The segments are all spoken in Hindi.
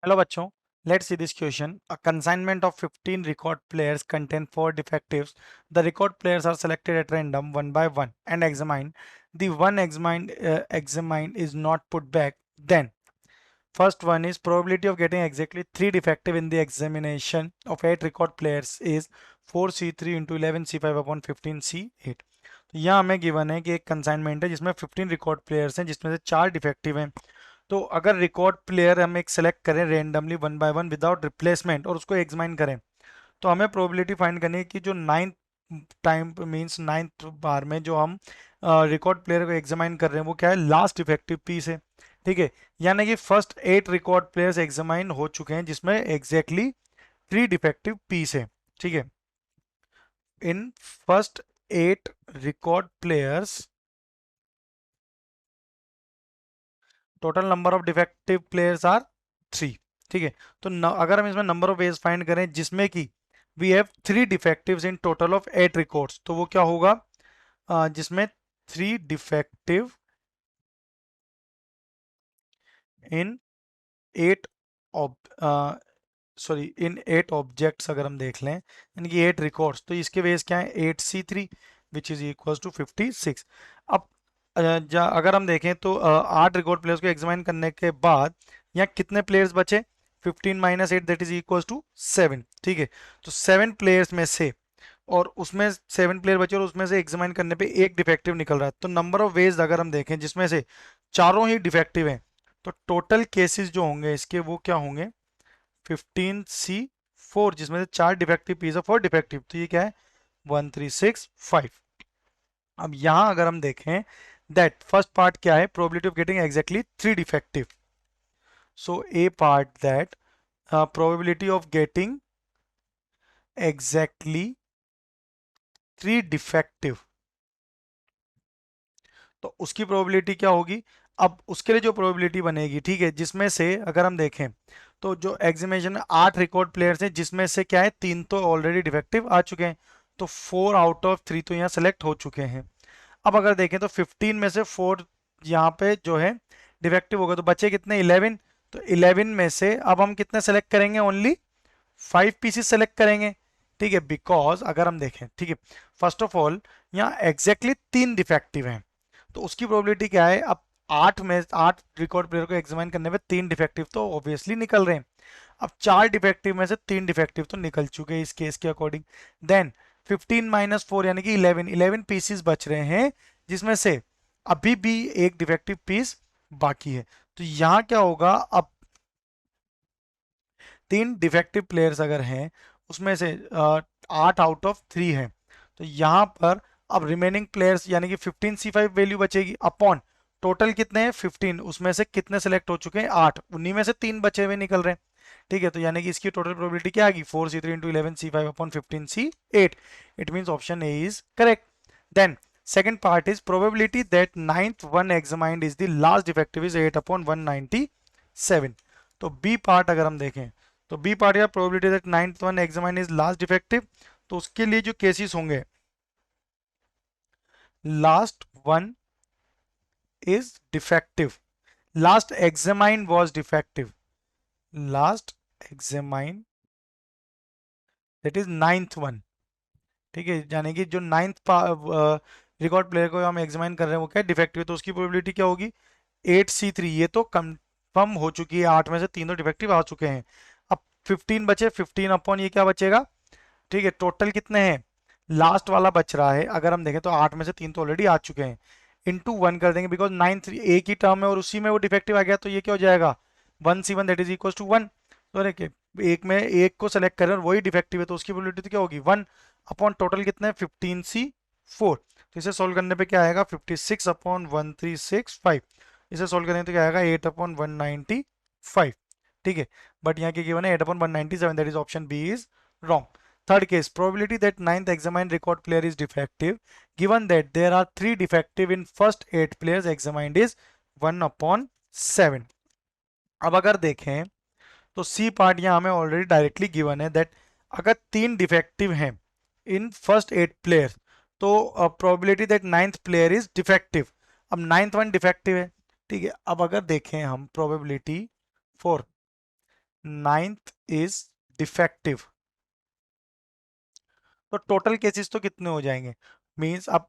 Hello बच्चों, let's see this question. A consignment of 15 record players contain 4 defectives. The record players are selected at random one by one and examined. The one examined is not put back. Then, first one is probability of getting exactly 3 defective in the examination of 8 record players is 4C3 into 11C5 upon 15C8. तो यहाँ हमें गिवन है कि एक कंसाइनमेंट है जिसमें 15 रिकॉर्ड प्लेयर्स हैं जिसमें से 4 डिफेक्टिव हैं। तो अगर रिकॉर्ड प्लेयर हम एक सेलेक्ट करें randomly one by one without replacement और उसको एग्जामिन करें, तो हमें प्रोबेबिलिटी फाइंड करनी है कि जो नाइन्थ टाइम मींस नाइन्थ बार में जो हम रिकॉर्ड प्लेयर को एग्जामिन कर रहे हैं वो क्या है, लास्ट इफेक्टिव पीस है। ठीक है, यानी कि फर्स्ट 8 रिकॉर्ड प्लेयर्स एग्जामिन हो चुके हैं जिसमें एग्जैक्टली 3 डिफेक्टिव पीस है। ठीक है, in first 8 record players total number of defective players are 3। ठीक है, तो अगर हम इसमें नंबर ऑफ वेज फाइंड करें जिसमें कि we have 3 defectives in total of 8 records, तो वो क्या होगा, जिसमें 3 defective in 8 sorry in 8 objects अगर हम देख लें यानी कि 8 रिकॉर्ड्स, तो इसके वेज क्या है 8C3 which is equal to 56। अब अगर हम देखें तो 8 रिकॉर्ड प्लेयर्स को एग्जामिन करने के बाद यहाँ कितने प्लेयर्स बचे, 15 minus 8 that is equal to 7। ठीक है, तो 7 प्लेयर्स में से और उसमें 7 प्लेयर बचे और उसमें से एग्जामिन करने पे एक डिफेक्टिव निकल रहा है, तो नंबर ऑफ वेज अगर हम देखें जिसमें से चारों ही डिफेक्टिव हैं, तो टोटल केसेस जो होंगे इसके वो क्या होंगे 15C4, जिसमें से 4 डिफेक्टिव पीस है 4 डिफेक्टिव, तो ये क्या है 1365। अब यहां अगर हम देखें दैट फर्स्ट पार्ट क्या है, probability of getting exactly 3 defective. So A part that probability of getting exactly 3 defective, तो उसकी प्रोबेबिलिटी क्या होगी। अब उसके लिए जो प्रोबेबिलिटी बनेगी, ठीक है, जिसमें से अगर हम देखें तो जो एग्जामिनेशन में 8 रिकॉर्ड प्लेयर्स हैं जिसमें से क्या है 3 तो ऑलरेडी डिफेक्टिव आ चुके हैं, तो 4 आउट ऑफ 3 तो यहाँ सेलेक्ट हो चुके हैं। अब अगर देखें तो 15 में से 4 यहाँ पे जो है डिफेक्टिव होगा, तो बचे कितने 11। तो 11 में से अब हम कितने सेलेक्ट करेंगे, ओनली 5 पीसेस सेलेक्ट करेंगे। ठीक है, बिकॉज अगर हम देखें, ठीक है, फर्स्ट ऑफ ऑल यहाँ एग्जैक्टली 3 डिफेक्टिव हैं, तो उसकी प्रोबेबिलिटी क्या है, अब 8 रिकॉर्ड प्लेयर को एग्जामिन करने में 3 डिफेक्टिव तो ऑब्वियसली निकल रहे हैं। अब 4 डिफेक्टिव में से 3 डिफेक्टिव तो निकल चुके हैं इस केस के अकॉर्डिंग। देन 15 माइनस 4 यानी कि 11 पीसेस बच रहे हैं जिसमें से अभी भी एक डिफेक्टिव पीस बाकी है। तो यहां क्या होगा, अब 3 डिफेक्टिव प्लेयर्स अगर हैं उसमें से 8 आउट ऑफ 3 हैं, तो यहां पर अब रिमेनिंग प्लेयर्स यानी कि 15C5 वैल्यू बचेगी अपॉन टोटल कितने हैं 15, उसमें से कितने सेलेक्ट हो चुके हैं 8, उन्हीं में से 3 बचे हुए निकल रहे हैं। ठीक है, तो यानी कि इसकी टोटल प्रोबेबिलिटी क्या आ गई 4C3 into 11C5 upon 15C8। It means option A is correct. Then second part is probability that ninth one examined is the last defective is 8 upon 197। तो बी पार्ट अगर हम देखें तो बी पार्ट या probability that ninth one examine is last defective, तो उसके लिए जो केसेस होंगे last one is defective, last examine was defective, last examine that is ninth one. ठीक है, यानी कि जो नाइन्थ रिकॉर्ड प्लेयर को हम एग्जामाइन कर रहे हैं वो क्या डिफेक्टिव है, तो उसकी प्रोबेबिलिटी क्या होगी 8C3, ये तो कंफर्म हो चुकी है, 8 में से 3 तो डिफेक्टिव आ चुके हैं। अब 15 बचे, 15 अपॉन ये क्या बचेगा, ठीक है, टोटल कितने हैं लास्ट वाला बच रहा है, अगर हम देखें तो 8 में से 3 तो ऑलरेडी आ चुके हैं, इंटू 1 कर देंगे बिकॉज 9 एक ही टर्म है और उसी में वो डिफेक्टिव आ गया, तो ये क्या हो जाएगा 1C1 that is equal to 1। तो देखिए एक में एक को सेलेक्ट करें और वही डिफेक्टिव है, तो उसकी प्रोबेबिलिटी तो क्या होगी 1 अपॉन टोटल कितने 15C4। तो इसे सोल्व करने पे क्या आएगा 56 अपॉन 1365, इसे सोल्व करेंगे तो क्या आएगा 8 अपॉन 195। ठीक है, बट यहाँ क्या गिवन है 8 upon 197, that is option B is wrong. Third case, probability that ninth examined record player is defective, given that there are 3 defective in first 8 players examined is 1 upon 7। अब अगर देखें तो सी पार्ट यहाँ हमें ऑलरेडी डायरेक्टली गिवन है दैट अगर 3 डिफेक्टिव हैं इन फर्स्ट 8 प्लेयर, तो probability that ninth player is defective. अब नाइन्थ वन डिफेक्टिव है, ठीक है, अब अगर देखें हम probability for ninth is defective. तो टोटल केसेस तो कितने हो जाएंगे, मीन्स अब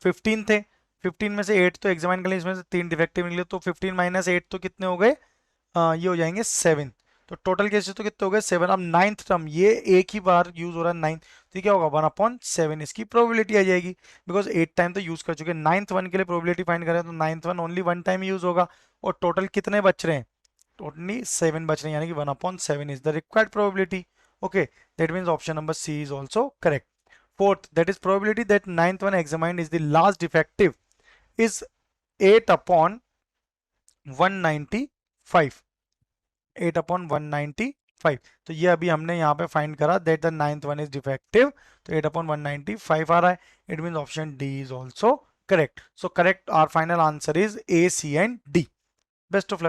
15 थे, 15 में से 8 तो एग्जामिन कर लिए, इसमें से 3 डिफेक्टिव निकले, तो 15 माइनस 8 तो कितने हो गए, ये हो जाएंगे 7। तो टोटल केसेस तो कितने हो गए 7। अब नाइन्थ टर्म ये एक ही बार यूज हो रहा है नाइन्थ, तो ये क्या होगा 1/7 इसकी प्रोबेबिलिटी आ जाएगी, बिकॉज 8 टाइम तो यूज कर चुके हैं। नाइन्थ वन के लिए प्रोबेबिलिटी फाइंड करें तो ninth one only one time use होगा, और टोटल कितने बच रहे हैं, टोटली 7 बच रहे हैं, यानी कि 1/7 is the required probability. Okay, that means option number C is also correct. Fourth, that is probability that ninth one examined is the last defective is 8 upon 195। 8 upon 195। तो ये अभी हमने यहाँ पे फाइंड करा that the ninth one is defective, तो 8 upon 195 आ रहा है। It mean option D is also correct. So correct our final answer is A, C and D. Best of luck.